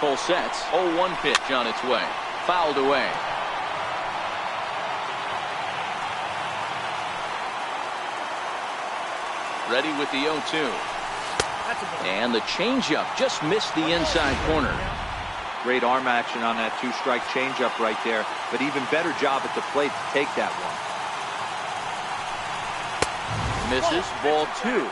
Cole sets. 0-1 pitch on its way. Fouled away. Ready with the 0-2. And the changeup just missed the inside corner. Great arm action on that two-strike changeup right there, but even better job at the plate to take that one. Misses. Ball 2.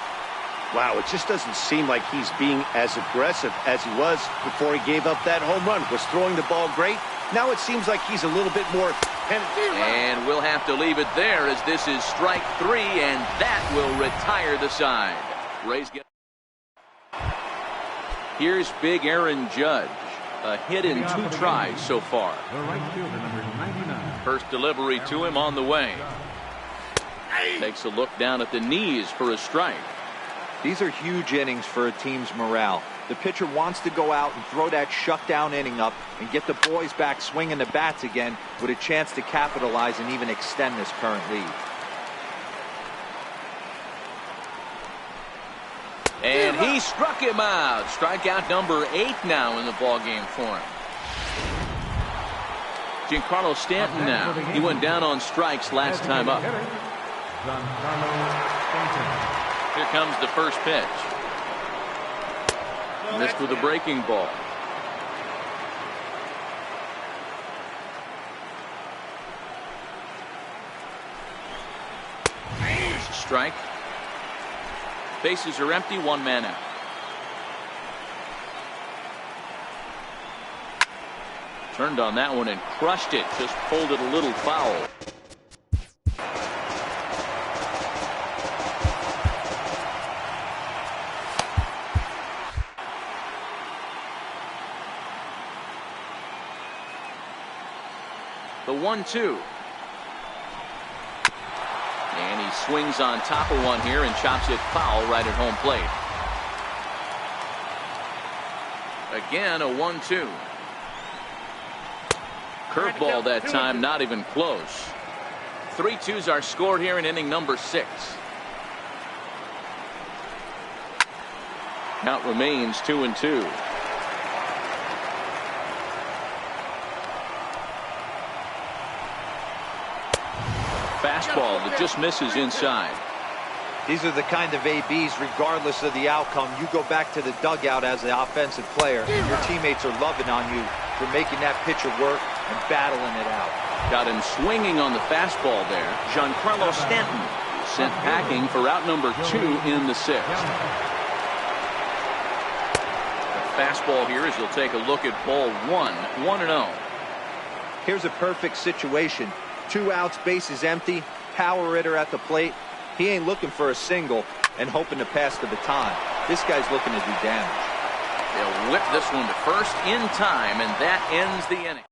Wow, it just doesn't seem like he's being as aggressive as he was before he gave up that home run. Was throwing the ball great. Now it seems like he's a little bit more. And we'll have to leave it there as this is strike 3, and that will retire the side. Rays get. Here's big Aaron Judge. A hit in 2 tries so far. The right fielder, number 99. First delivery to him on the way. Takes a look down at the knees for a strike. These are huge innings for a team's morale. The pitcher wants to go out and throw that shutdown inning up and get the boys back swinging the bats again with a chance to capitalize and even extend this current lead. And he struck him out. Strikeout number 8 now in the ballgame for him. Giancarlo Stanton now. He went down on strikes last time up. Giancarlo Stanton. Here comes the first pitch. Missed with a breaking ball. There's a strike. Bases are empty, 1 man out. Turned on that one and crushed it. Just pulled it a little foul. The 1-2. And he swings on top of one here and chops it foul right at home plate. Again, a 1-2. Curveball that time, not even close. 3-2s are scored here in inning number 6. Count remains 2-2. Fastball that just misses inside. These are the kind of ABs, regardless of the outcome. You go back to the dugout as the offensive player, and your teammates are loving on you for making that pitcher work and battling it out. Got him swinging on the fastball there. Giancarlo Stanton sent packing for out number 2 in the 6th. The fastball here as he'll take a look at ball 1. 1-0. Here's a perfect situation. 2 outs, bases empty, power hitter at the plate. He ain't looking for a single and hoping to pass the baton. This guy's looking to do damage. They'll whip this one to first in time, and that ends the inning.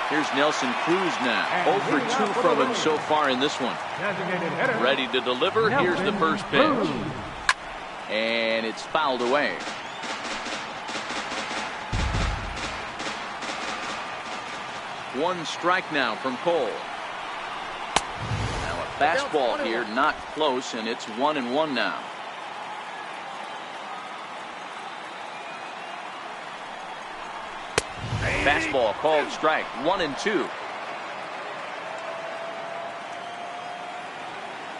Here's Nelson Cruz now. 0 for 2 from him so far in this one. Ready to deliver. Here's the first pitch. And it's fouled away. One strike now from Cole. Now a fastball here, not close, and it's 1-1 now. Fastball called strike. 1-2.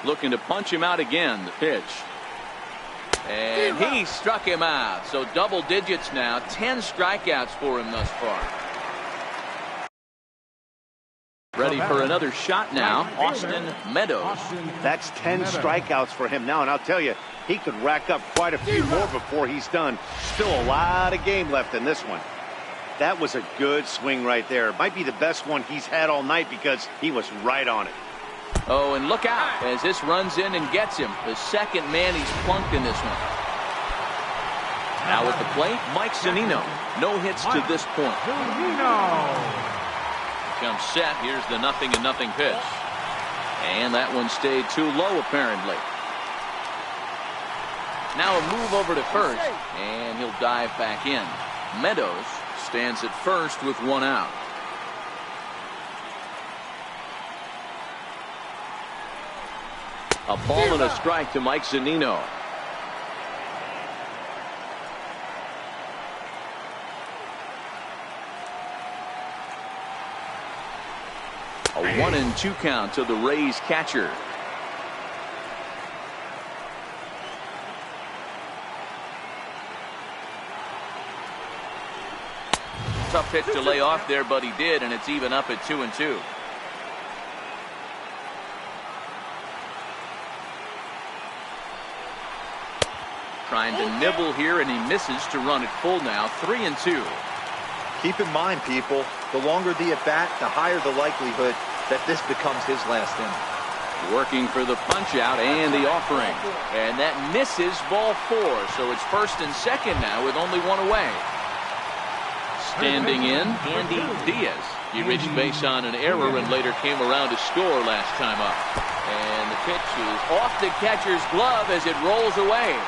Looking to punch him out again. The pitch. And he struck him out. So double digits now. 10 strikeouts for him thus far. Ready for another shot now. Austin Meadows. That's 10 strikeouts for him now, and I'll tell you, he could rack up quite a few more before he's done. Still a lot of game left in this one. That was a good swing right there. Might be the best one he's had all night because he was right on it. Oh, and look out as this runs in and gets him. The second man he's plunked in this one. Now at the plate, Mike Zunino. No hits to this point. Comes set. Here's the 0-0 pitch. And that one stayed too low apparently. Now a move over to first. And he'll dive back in. Meadows stands at first with 1 out. A ball and a strike to Mike Zunino. A 1-2 count to the Rays catcher. Tough pitch to lay off there, but he did, and it's even up at 2-2. Trying to nibble here, and he misses to run it full now. 3-2. Keep in mind, people, the longer the at-bat, the higher the likelihood that this becomes his last inning. Working for the punch-out and the offering. And that misses, ball 4. So it's first and second now with only one away. Standing in, Andy Diaz. He reached base on an error and later came around to score last time up. And the pitch is off the catcher's glove as it rolls away.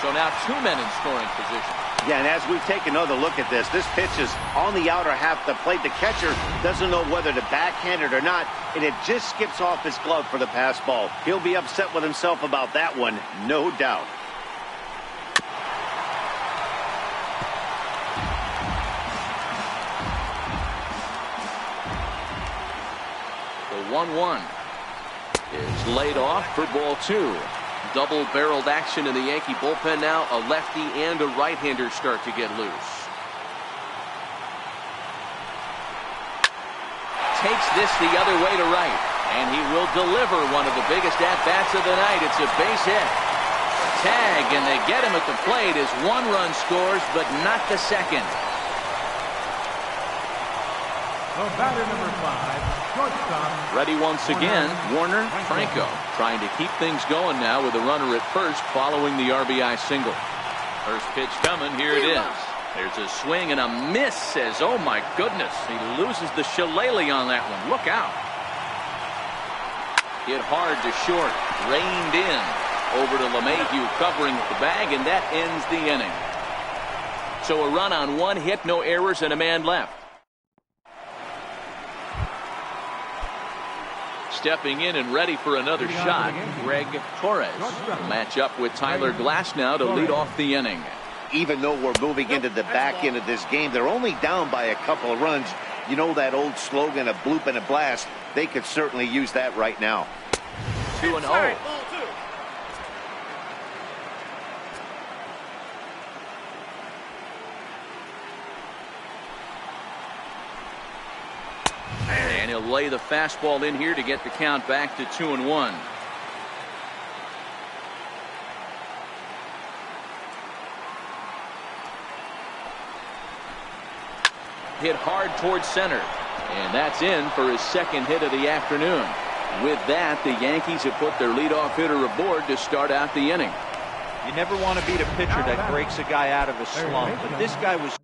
So now 2 men in scoring position. Yeah, and as we take another look at this pitch is on the outer half of the plate. The catcher doesn't know whether to backhand it or not, and it just skips off his glove for the pass ball. He'll be upset with himself about that one, no doubt. The 1-1 is laid off for ball 2. Double-barreled action in the Yankee bullpen now. A lefty and a right-hander start to get loose. Takes this the other way to right. And he will deliver one of the biggest at-bats of the night. It's a base hit. Tag, and they get him at the plate as 1 run scores, but not the second. The batter, number 5. Shortstop. Ready once again, Warner Franco, trying to keep things going now with a runner at first following the RBI single. First pitch coming, here it is. There's a swing and a miss, says, oh my goodness, he loses the shillelagh on that one. Look out. Hit hard to short, reined in, over to LeMahieu covering the bag, and that ends the inning. So a run on 1 hit, no errors, and a man left. Stepping in and ready for another shot, Greg Torres will match up with Tyler Glass now to lead off the inning. Even though we're moving into the back end of this game, they're only down by a couple of runs. You know that old slogan, a bloop and a blast? They could certainly use that right now. 2-0. And he'll lay the fastball in here to get the count back to 2-1. Hit hard towards center. And that's in for his second hit of the afternoon. With that, the Yankees have put their leadoff hitter aboard to start out the inning. You never want to beat a pitcher that breaks a guy out of a slump, but this guy was...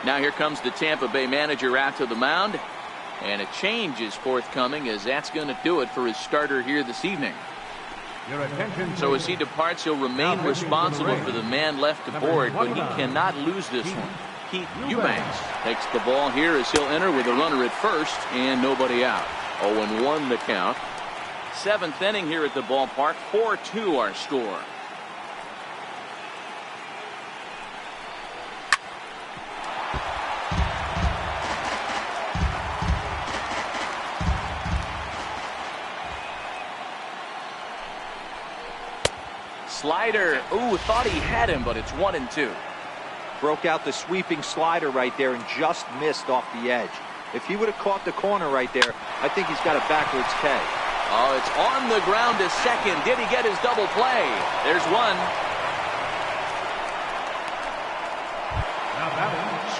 Now here comes the Tampa Bay manager out to the mound. And a change is forthcoming, as that's going to do it for his starter here this evening. So as he departs, he'll remain responsible for the man left aboard, but he cannot lose this one. Pete Eubanks takes the ball here as he'll enter with a runner at first and nobody out. 0-1 the count. 7th inning here at the ballpark. 4-2 our score. Slider. Ooh, thought he had him, but it's 1-2. Broke out the sweeping slider right there and just missed off the edge. If he would have caught the corner right there, I think he's got a backwards K. Oh, it's on the ground to second. Did he get his double play? There's one.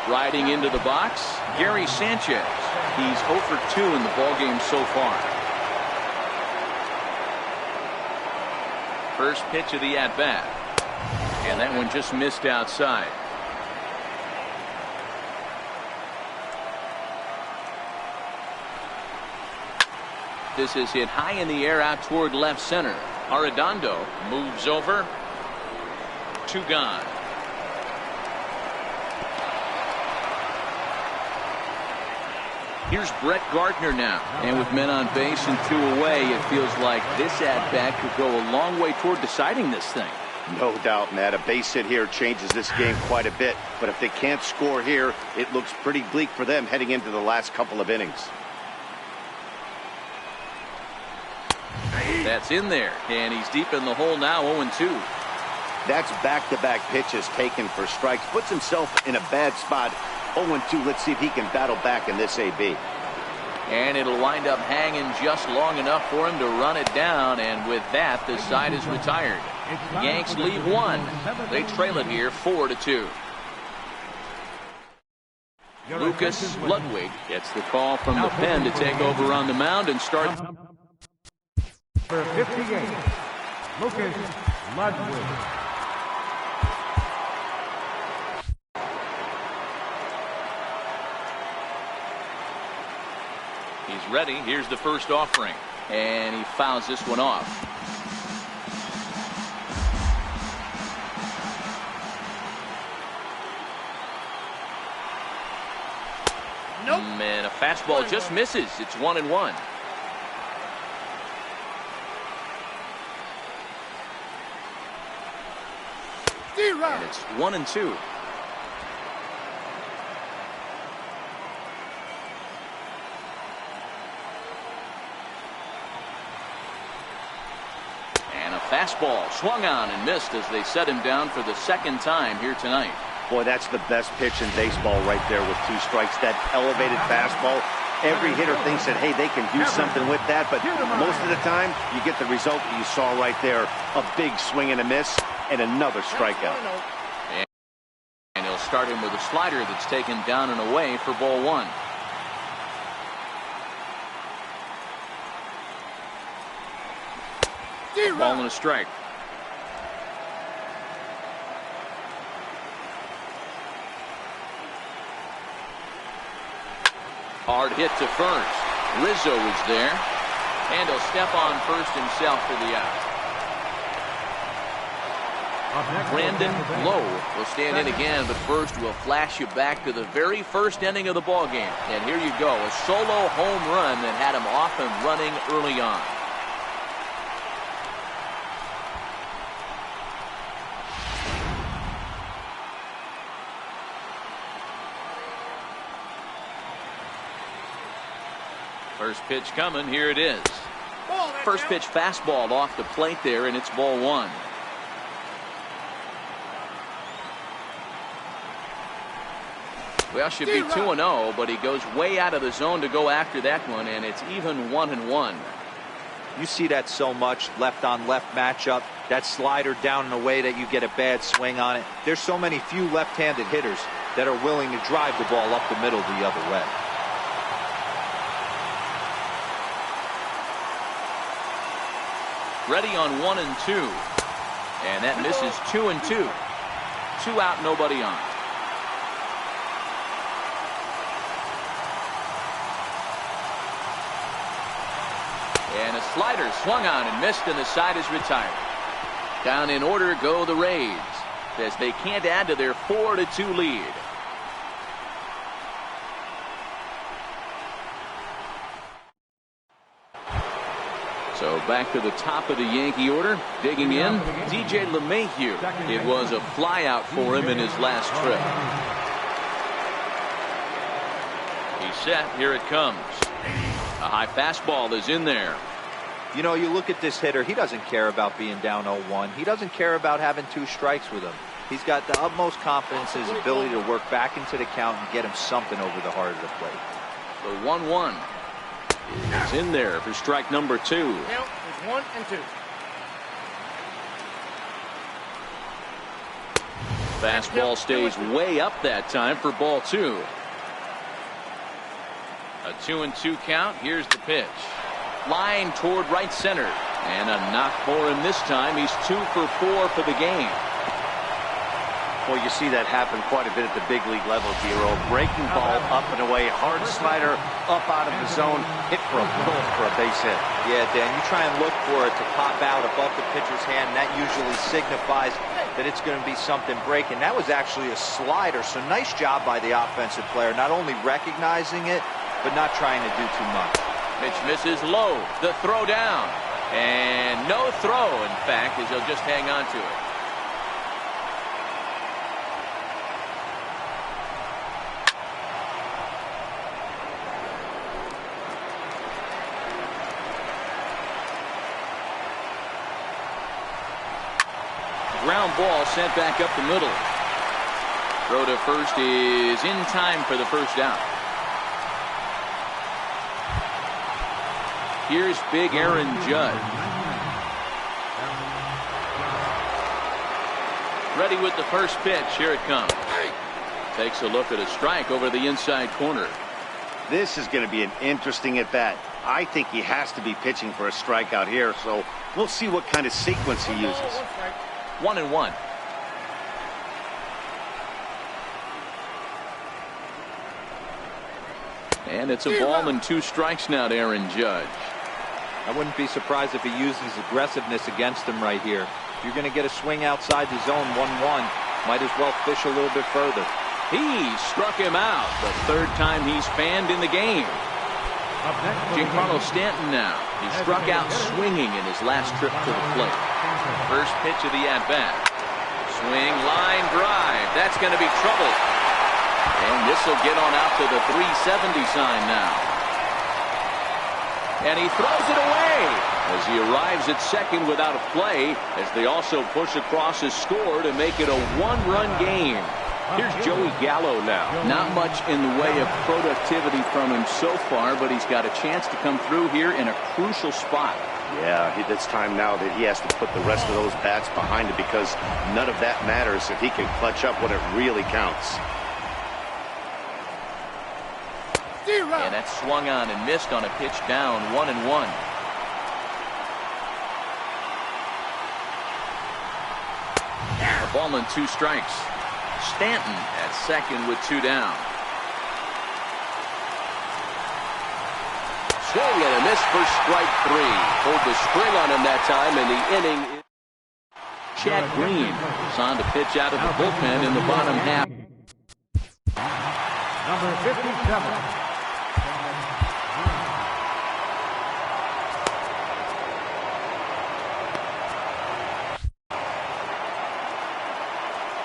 Striding into the box, Gary Sanchez. He's 0 for 2 in the ballgame so far. First pitch of the at-bat. And that one just missed outside. This is hit high in the air out toward left center. Arredondo moves over. 2 gone. Here's Brett Gardner now. And with men on base and 2 away, it feels like this at-bat could go a long way toward deciding this thing. No doubt, Matt. A base hit here changes this game quite a bit. But if they can't score here, it looks pretty bleak for them heading into the last couple of innings. That's in there. And he's deep in the hole now, 0-2. That's back-to-back pitches taken for strikes. Puts himself in a bad spot. 0-2. Let's see if he can battle back in this AB. And it'll wind up hanging just long enough for him to run it down. And with that, the side is retired. Yanks leave 1. They trail it here 4-2. Lucas Ludwig gets the call from the pen to take over on the mound and start. For 58, Lucas Ludwig. He's ready. Here's the first offering. And he fouls this one off. Nope. And a fastball just misses. It's 1-1. And it's 1-2. And a fastball swung on and missed as they set him down for the second time here tonight. Boy, that's the best pitch in baseball right there with 2 strikes. That elevated fastball. Every hitter thinks that, hey, they can do something with that. But most of the time, you get the result that you saw right there. A big swing and a miss and another strikeout. And he'll start him with a slider that's taken down and away for ball 1. Ball and a strike. Hard hit to first. Rizzo is there. And he'll step on first himself for the out. Brandon Lowe will stand in again, but first we'll flash you back to the very first inning of the ball game. And here you go, a solo home run that had him off and running early on. First pitch coming. Here it is. First pitch fastball off the plate there, and it's ball 1. Well, should be 2-0, but he goes way out of the zone to go after that one, and it's even 1-1. You see that so much, left-on-left matchup. That slider down in a way that you get a bad swing on it. There's so many few left-handed hitters that are willing to drive the ball up the middle the other way. Ready on 1-2. And that misses 2-2. 2 out, nobody on. And a slider swung on and missed, and the side is retired. Down in order go the Rays as they can't add to their 4-2 lead. So back to the top of the Yankee order, digging in, DJ LeMahieu. It was a flyout for him in his last trip. He's set. Here it comes. A high fastball is in there. You know, you look at this hitter, he doesn't care about being down 0-1. He doesn't care about having 2 strikes with him. He's got the utmost confidence in his ability to work back into the count and get him something over the heart of the plate. The 1-1. It's in there for strike number 2. Count is 1-2. Fastball stays way up that time for ball 2. A 2-2 count. Here's the pitch. Line toward right center. And a knock for him this time. He's 2 for 4 for the game. Well, you see that happen quite a bit at the big league level, Giro. Breaking ball up and away. Hard slider up out of the zone. Hit for a bullet for a base hit. Yeah, Dan, you try and look for it to pop out above the pitcher's hand. That usually signifies that it's going to be something breaking. That was actually a slider, so nice job by the offensive player. Not only recognizing it, but not trying to do too much. Pitch misses low. The throw down. And no throw, in fact, as he'll just hang on to it. Ground ball sent back up the middle. Throw to first is in time for the first down. Here's big Aaron Judge. Ready with the first pitch. Here it comes. Takes a look at a strike over the inside corner. This is going to be an interesting at bat. I think he has to be pitching for a strikeout here, so we'll see what kind of sequence he uses. 1-1. And it's a ball and 2 strikes now to Aaron Judge. I wouldn't be surprised if he used his aggressiveness against him right here. If you're going to get a swing outside the zone 1-1, might as well fish a little bit further. He struck him out the third time he's fanned in the game. Giancarlo Stanton now. He struck out swinging in his last trip to the plate. First pitch of the at-bat. Swing, line drive. That's going to be trouble. And this will get on out to the 370 sign now. And he throws it away as he arrives at second without a play, as they also push across his score to make it a 1-run game. Here's Joey Gallo now. Not much in the way of productivity from him so far, but he's got a chance to come through here in a crucial spot. Yeah, it's time now that he has to put the rest of those bats behind it, because none of that matters if he can clutch up when it really counts. And that's swung on and missed on a pitch down, 1-1. A ball and 2 strikes. Stanton at second with 2 down. Swing and a miss for strike 3. Pulled the string on him that time in the inning. Chad Green is on to pitch out of the bullpen in the bottom half. Number 57.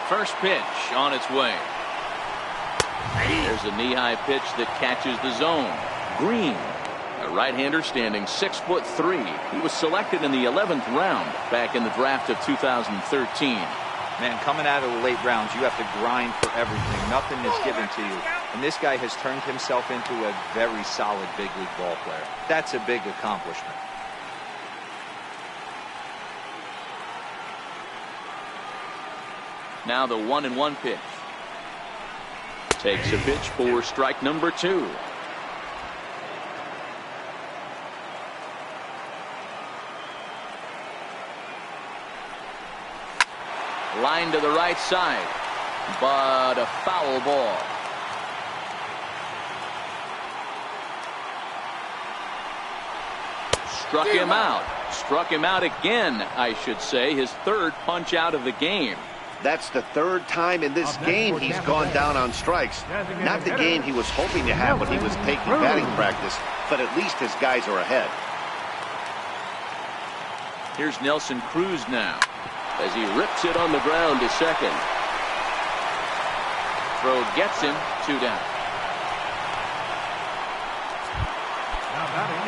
First pitch on its way. There's a knee-high pitch that catches the zone. Green, a right-hander standing 6'3". He was selected in the 11th round back in the draft of 2013. Man, coming out of the late rounds, you have to grind for everything. Nothing is given to you. And this guy has turned himself into a very solid big league ball player. That's a big accomplishment. Now the 1-1 pitch. Takes a pitch for strike number 2. Line to the right side, but a foul ball. Struck him out. Struck him out again, I should say. His 3rd punch out of the game. That's the 3rd time in this game he's gone down on strikes. Not the game he was hoping to have when he was taking batting practice, but at least his guys are ahead. Here's Nelson Cruz now as he rips it on the ground to second. Throw gets him, 2 down.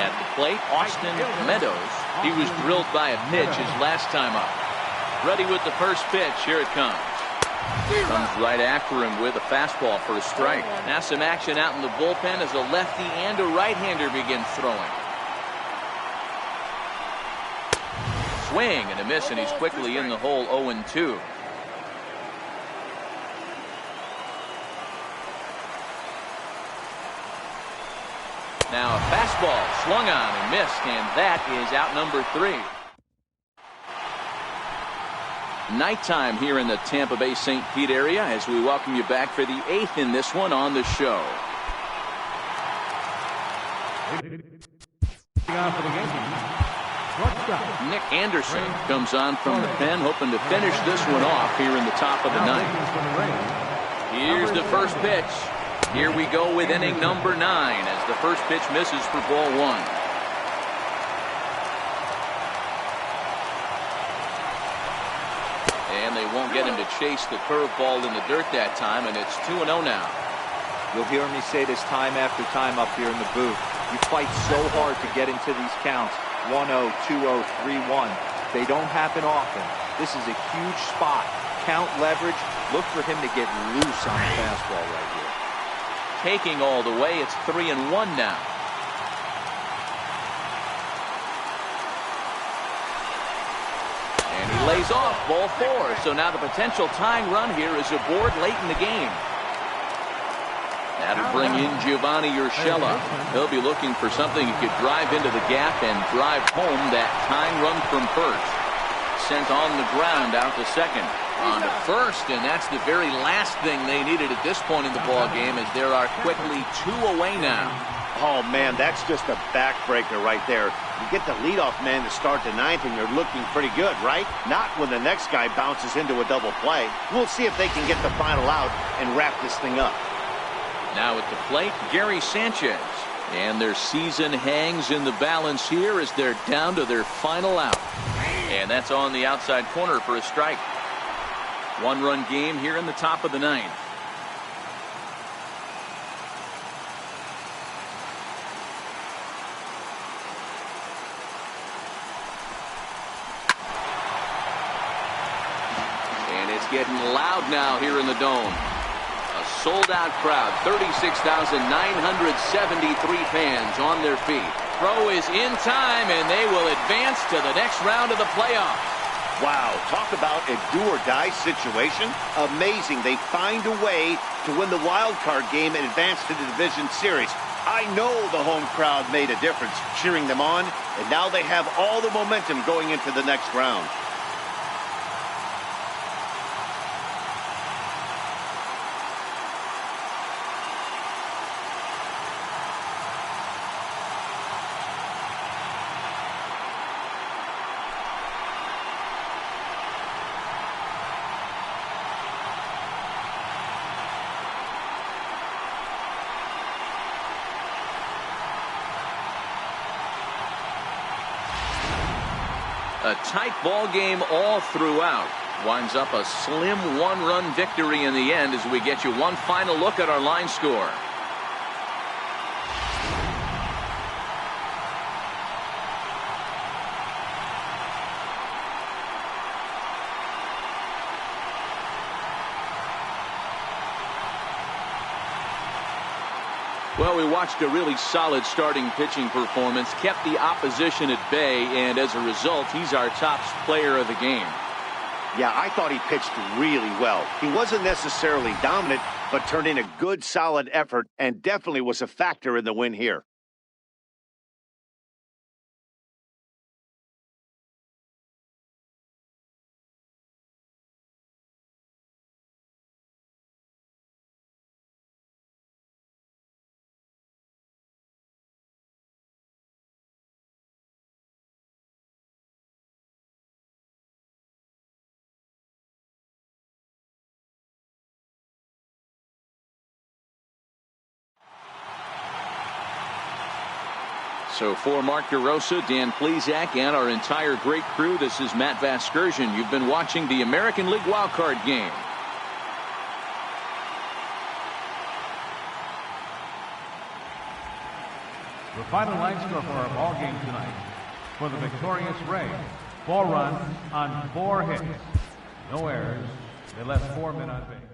At the plate, Austin Meadows. He was drilled by a pitch his last time up. Ready with the first pitch. Here it comes. Comes right after him with a fastball for a strike. Now some action out in the bullpen as a lefty and a right-hander begin throwing. Swing and a miss, and he's quickly in the hole. 0-2. Now a fastball swung on and missed, and that is out number 3. Nighttime here in the Tampa Bay St. Pete area as we welcome you back for the 8th in this one on the show. Nick Anderson comes on from the pen, hoping to finish this one off here in the top of the 9th. Here's the first pitch. Here we go with inning number 9 as the first pitch misses for ball 1. And they won't get him to chase the curveball in the dirt that time, and it's 2-0 now. You'll hear me say this time after time up here in the booth. You fight so hard to get into these counts. 1-0, 2-0, 3-1. They don't happen often. This is a huge spot. Count leverage. Look for him to get loose on the fastball right here. Taking all the way, it's 3-1 now. And he lays off ball 4. So now the potential tying run here is aboard late in the game. That'll bring in Giovanni Urshela. He'll be looking for something he could drive into the gap and drive home that tying run from first. Sent on the ground out to second. On to first, and that's the very last thing they needed at this point in the ball game, as there are quickly 2 away now. Oh, man, that's just a backbreaker right there. You get the leadoff man to start the 9th, and you're looking pretty good, right? Not when the next guy bounces into a double play. We'll see if they can get the final out and wrap this thing up. Now at the plate, Gary Sanchez. And their season hangs in the balance here as they're down to their final out. And that's on the outside corner for a strike. 1-run game here in the top of the 9th. And it's getting loud now here in the Dome. A sold-out crowd, 36,973 fans on their feet. Throw is in time, and they will advance to the next round of the playoffs. Wow, talk about a do-or-die situation. Amazing. They find a way to win the wild card game and advance to the division series. I know the home crowd made a difference cheering them on, and now they have all the momentum going into the next round. A tight ball game all throughout. Winds up a slim 1-run victory in the end as we get you one final look at our line score. Well, we watched a really solid starting pitching performance, kept the opposition at bay, and as a result, he's our top player of the game. Yeah, I thought he pitched really well. He wasn't necessarily dominant, but turned in a good, solid effort and definitely was a factor in the win here. So for Mark DeRosa, Dan Plesac, and our entire great crew, this is Matt Vasgersian. You've been watching the American League wildcard game. The final line score for our ball game tonight. For the victorious Rays, 4 runs on 4 hits. No errors. They left 4 men on base.